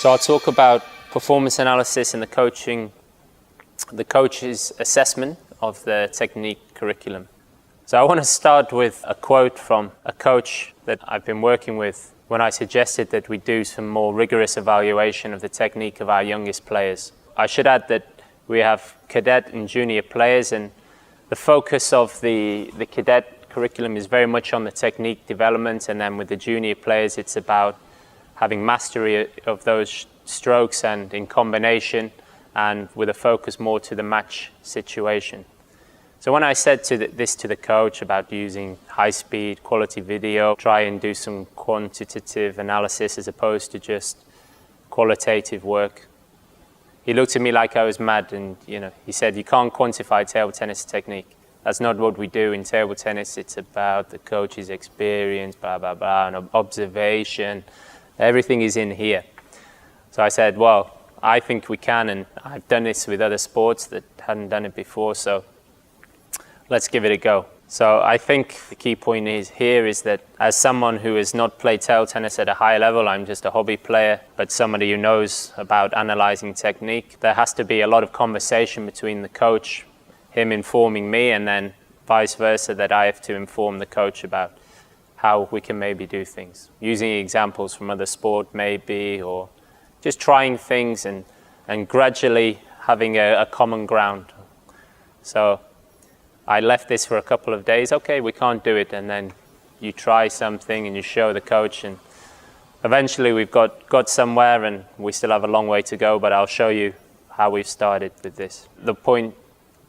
So I'll talk about performance analysis and the coach's assessment of the technique curriculum. So I want to start with a quote from a coach that I've been working with when I suggested that we do some more rigorous evaluation of the technique of our youngest players. I should add that we have cadet and junior players, and the focus of the cadet curriculum is very much on the technique development, and then with the junior players it's about having mastery of those strokes and in combination, and with a focus more to the match situation. So when I said this to the coach about using high-speed quality video, try and do some quantitative analysis as opposed to just qualitative work, he looked at me like I was mad, and he said, "You can't quantify table tennis technique. That's not what we do in table tennis. It's about the coach's experience, blah, blah, blah, and observation. Everything is in here." So I said, well, I think we can, and I've done this with other sports that hadn't done it before, so let's give it a go. So I think the key point is that as someone who has not played table tennis at a high level, I'm just a hobby player, but somebody who knows about analyzing technique, there has to be a lot of conversation between the coach, him informing me, and then vice versa, that I have to inform the coach about how we can maybe do things. Using examples from other sport maybe, or just trying things and gradually having a common ground. So I left this for a couple of days. Okay, we can't do it. And then you try something and you show the coach, and eventually we've got somewhere, and we still have a long way to go, but I'll show you how we've started with this. The point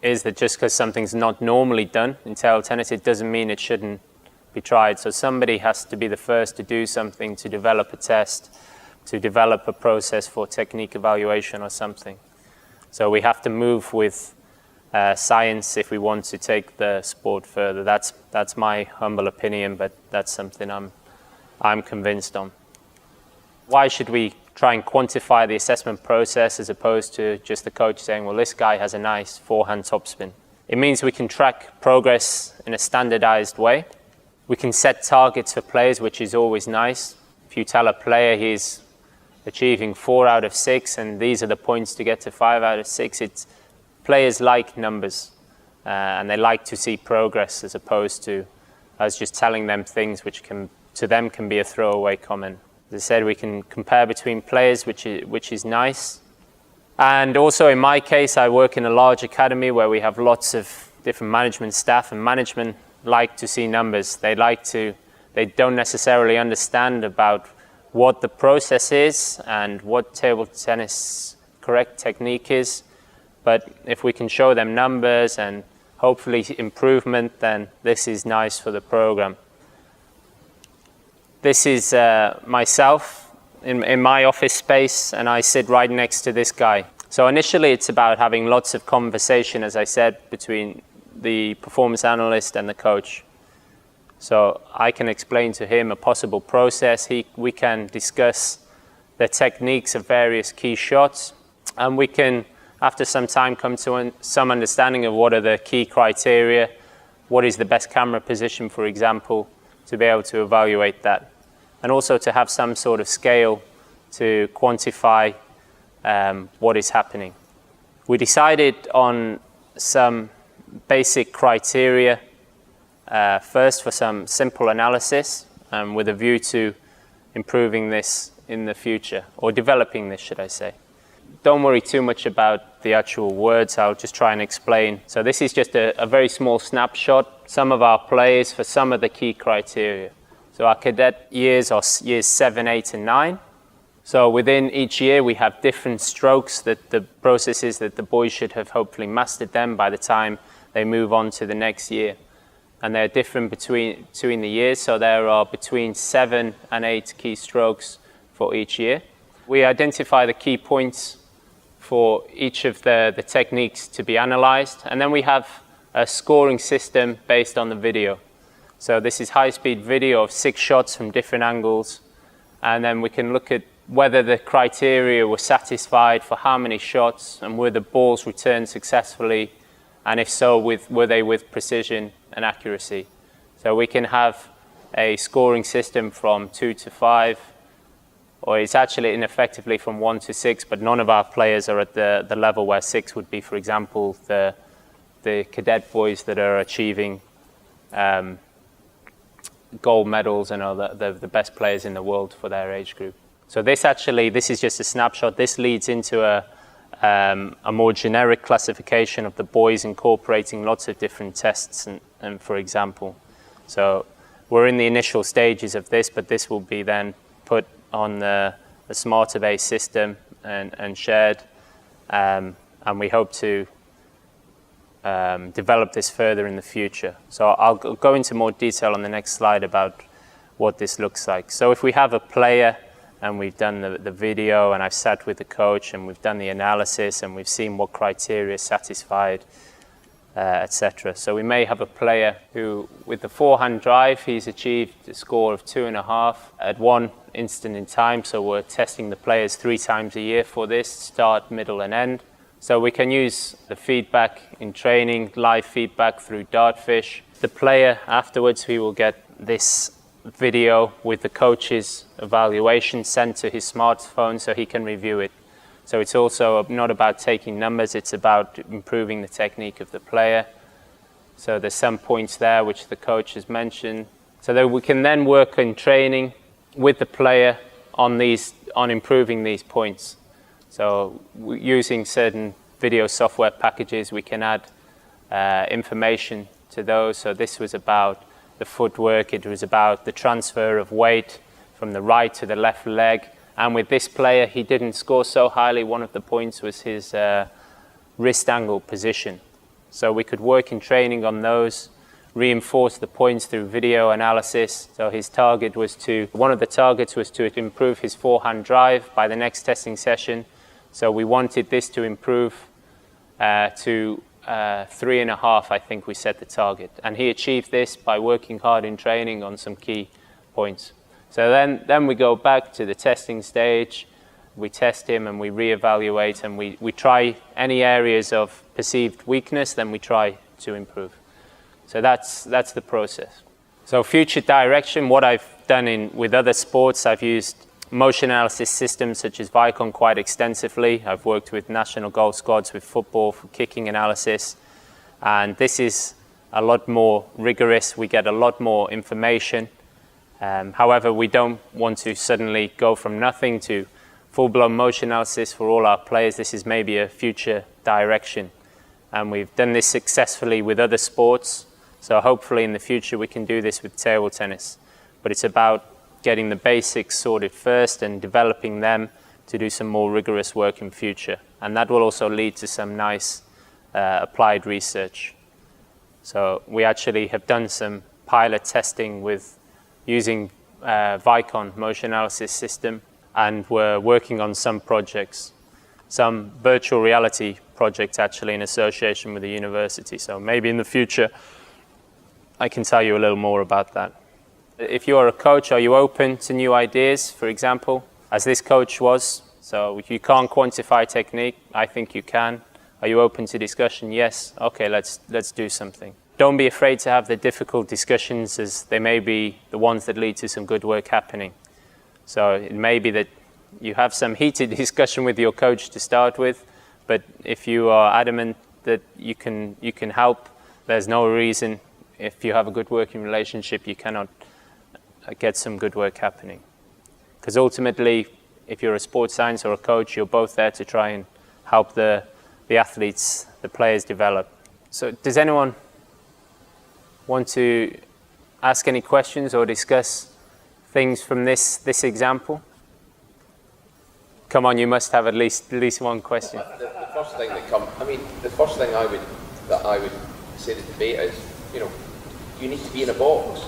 is that just because something's not normally done in table tennis, it doesn't mean it shouldn't be tried. So somebody has to be the first to do something, to develop a test, to develop a process for technique evaluation or something. So we have to move with science if we want to take the sport further. That's my humble opinion, but that's something I'm convinced on. Why should we try and quantify the assessment process as opposed to just the coach saying, well, this guy has a nice forehand topspin? It means we can track progress in a standardized way. We can set targets for players, which is always nice. If you tell a player he's achieving 4 out of 6 and these are the points to get to 5 out of 6, players like numbers, and they like to see progress as opposed to us just telling them things which to them can be a throwaway comment. As I said, we can compare between players, which is nice. And also in my case, I work in a large academy where we have lots of different management staff, and management like to see numbers. They don't necessarily understand about what the process is and what table tennis correct technique is. But if we can show them numbers and hopefully improvement, then this is nice for the program. This is myself in my office space, and I sit right next to this guy. So initially it's about having lots of conversation, as I said, between the performance analyst and the coach. So I can explain to him a possible process. We can discuss the techniques of various key shots, and we can, after some time, come to some understanding of what are the key criteria, what is the best camera position, for example, to be able to evaluate that. And also to have some sort of scale to quantify what is happening. We decided on some basic criteria first for some simple analysis, with a view to improving this in the future, or developing this, should I say. Don't worry too much about the actual words, I'll just try and explain. So this is just a very small snapshot, some of our players for some of the key criteria. So our cadet years are years 7, 8 and 9. So within each year we have different strokes, that the processes that the boys should have hopefully mastered them by the time they move on to the next year. And they're different between the years, so there are between 7 and 8 key strokes for each year. We identify the key points for each of the techniques to be analyzed, and then we have a scoring system based on the video. So this is high-speed video of 6 shots from different angles, and then we can look at whether the criteria were satisfied for how many shots, and were the balls returned successfully, and if so, were they with precision and accuracy. So we can have a scoring system from 2 to 5, or it's actually ineffectively from 1 to 6, but none of our players are at the level where 6 would be, for example, the cadet boys that are achieving gold medals and are the best players in the world for their age group. So this is just a snapshot. This leads into a more generic classification of the boys, incorporating lots of different tests and for example. So we're in the initial stages of this, but this will be then put on the SmarterBase system and shared, and we hope to develop this further in the future. So I'll go into more detail on the next slide about what this looks like. So if we have a player and we've done the video and I've sat with the coach and we've done the analysis and we've seen what criteria is satisfied, etc. So we may have a player who, with the forehand drive, he's achieved a score of 2.5 at one instant in time. So we're testing the players 3 times a year for this, start, middle and end. So we can use the feedback in training, live feedback through Dartfish. The player afterwards, he will get this video with the coach's evaluation sent to his smartphone so he can review it. So it's also not about taking numbers, it's about improving the technique of the player. So there's some points there which the coach has mentioned. So that we can then work in training with the player on improving these points. So using certain video software packages, we can add information to those. So this was about the footwork, it was about the transfer of weight from the right to the left leg. And with this player, he didn't score so highly. One of the points was his wrist angle position. So we could work in training on those, reinforce the points through video analysis. So one of the targets was to improve his forehand drive by the next testing session. So we wanted this to improve to 3.5, I think we set the target. And he achieved this by working hard in training on some key points. So then we go back to the testing stage, we test him and we reevaluate and we try any areas of perceived weakness, then we try to improve. So that's the process. So future direction, what I've done with other sports, I've used motion analysis systems such as Vicon quite extensively. I've worked with national goal squads with football for kicking analysis. And this is a lot more rigorous. We get a lot more information. However, we don't want to suddenly go from nothing to full-blown motion analysis for all our players. This is maybe a future direction. And we've done this successfully with other sports. So hopefully in the future we can do this with table tennis. But it's about getting the basics sorted first and developing them to do some more rigorous work in future. And that will also lead to some nice applied research. So we actually have done some pilot testing with using Vicon motion analysis system, and we're working on some projects, some virtual reality projects actually in association with the university. So maybe in the future I can tell you a little more about that. If you are a coach, are you open to new ideas, for example, as this coach was? So if you can't quantify technique, I think you can. Are you open to discussion? Yes. Okay, let's do something. Don't be afraid to have the difficult discussions, as they may be the ones that lead to some good work happening. So it may be that you have some heated discussion with your coach to start with, but if you are adamant that you can help, there's no reason, if you have a good working relationship, you cannot get some good work happening. Because ultimately, if you're a sports science or a coach, you're both there to try and help the athletes, the players develop. So does anyone want to ask any questions or discuss things from this example? Come on, you must have at least one question. The first thing the first thing I would say to the debate is, you need to be in a box.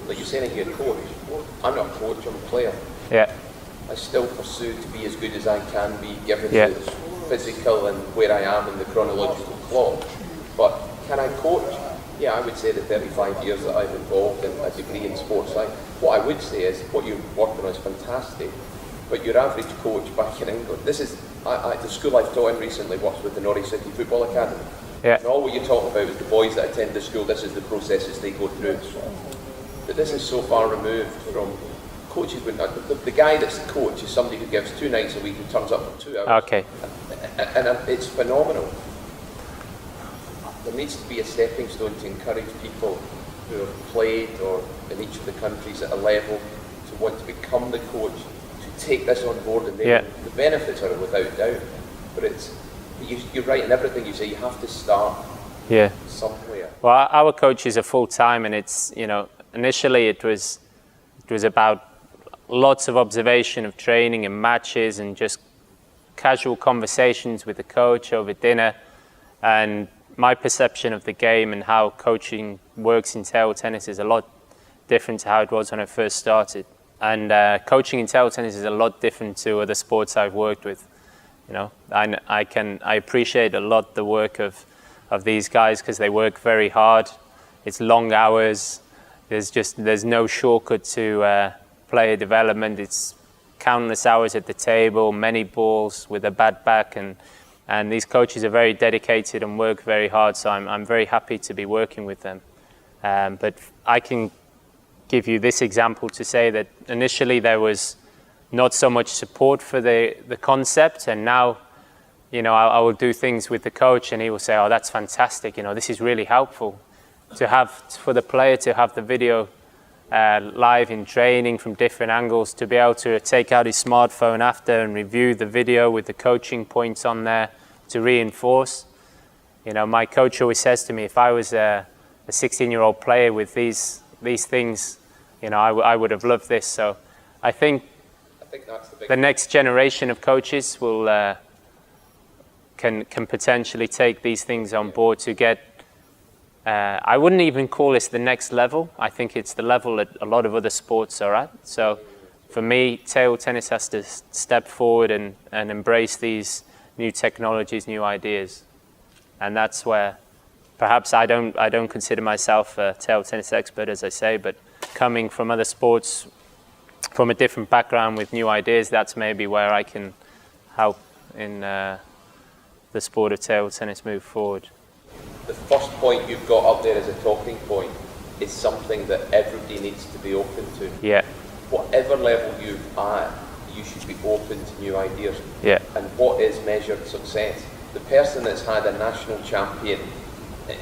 Like you're saying, you're a coach. I'm not a coach, I'm a player. Yeah. I still pursue to be as good as I can be, given the physical and where I am in the chronological clock. But can I coach? Yeah, I would say the 35 years that I've involved in a degree in sports science. What I would say is what you're working on is fantastic, but your average coach back in England, this is, the school I've taught in recently works with the Norwich City Football Academy. Yeah. And all what you're talking about is the boys that attend the school, this is the processes they go through. But this is so far removed from coaches wouldn't. The guy that's the coach is somebody who gives 2 nights a week and turns up for 2 hours. Okay. And it's phenomenal. There needs to be a stepping stone to encourage people who have played or in each of the countries at a level to want to become the coach, to take this on board, and then the benefits are without doubt. But you're right in everything you say. You have to start somewhere. Well, our coaches are full time, and it's, you know, initially it was about lots of observation of training and matches and just casual conversations with the coach over dinner, and my perception of the game and how coaching works in table tennis is a lot different to how it was when I first started. And coaching in table tennis is a lot different to other sports I've worked with. You know, I appreciate a lot the work of these guys because they work very hard. It's long hours. There's no shortcut to player development. It's countless hours at the table, many balls with a bad back, and these coaches are very dedicated and work very hard. So I'm very happy to be working with them. But I can give you this example to say that initially there was not so much support for the concept, and now, you know, I will do things with the coach and he will say, oh, that's fantastic, you know, this is really helpful to have, for the player to have the video live in training from different angles, to be able to take out his smartphone after and review the video with the coaching points on there to reinforce. You know, my coach always says to me, if I was a 16-year-old player with these things, you know, I would have loved this. So I think that's the next generation of coaches will can potentially take these things on board to get. I wouldn't even call this the next level. I think it's the level that a lot of other sports are at. So for me, table tennis has to step forward and embrace these new technologies, new ideas. And that's where perhaps I don't consider myself a table tennis expert, as I say, but coming from other sports, from a different background with new ideas, that's maybe where I can help in the sport of table tennis move forward. The first point you've got up there as a talking point is something that everybody needs to be open to. Yeah. Whatever level you're at, you should be open to new ideas. Yeah. And what is measured success? The person that's had a national champion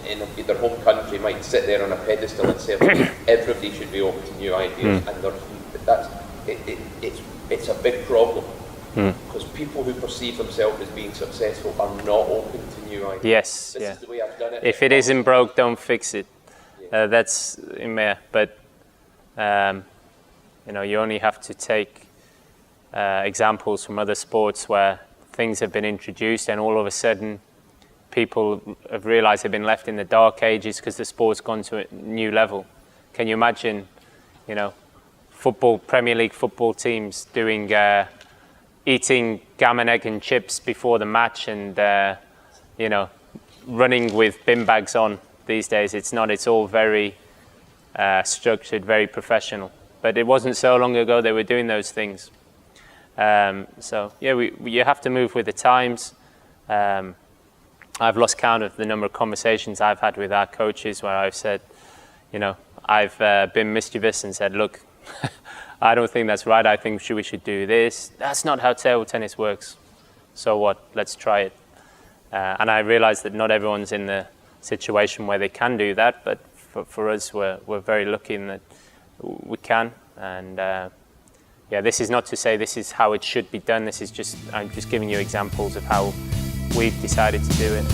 in their home country might sit there on a pedestal and say, everybody should be open to new ideas. And it's a big problem. Because people who perceive themselves as being successful are not open to new ideas. Yes, This is the way I've done it. If it isn't broke, don't fix it. That's in there. But you know, you only have to take examples from other sports where things have been introduced, and all of a sudden, people have realised they've been left in the dark ages because the sport's gone to a new level. Can you imagine, you know, Premier League football teams doing eating gammon, egg and chips before the match and, you know, running with bin bags on these days? It's not, it's all very structured, very professional. But it wasn't so long ago they were doing those things. So, yeah, you have to move with the times. I've lost count of the number of conversations I've had with our coaches where I've said, you know, I've been mischievous and said, look, I don't think that's right. I think we should do this. That's not how table tennis works. So what? Let's try it. And I realize that not everyone's in the situation where they can do that, but for us, we're very lucky in that we can. And yeah, this is not to say this is how it should be done. I'm just giving you examples of how we've decided to do it.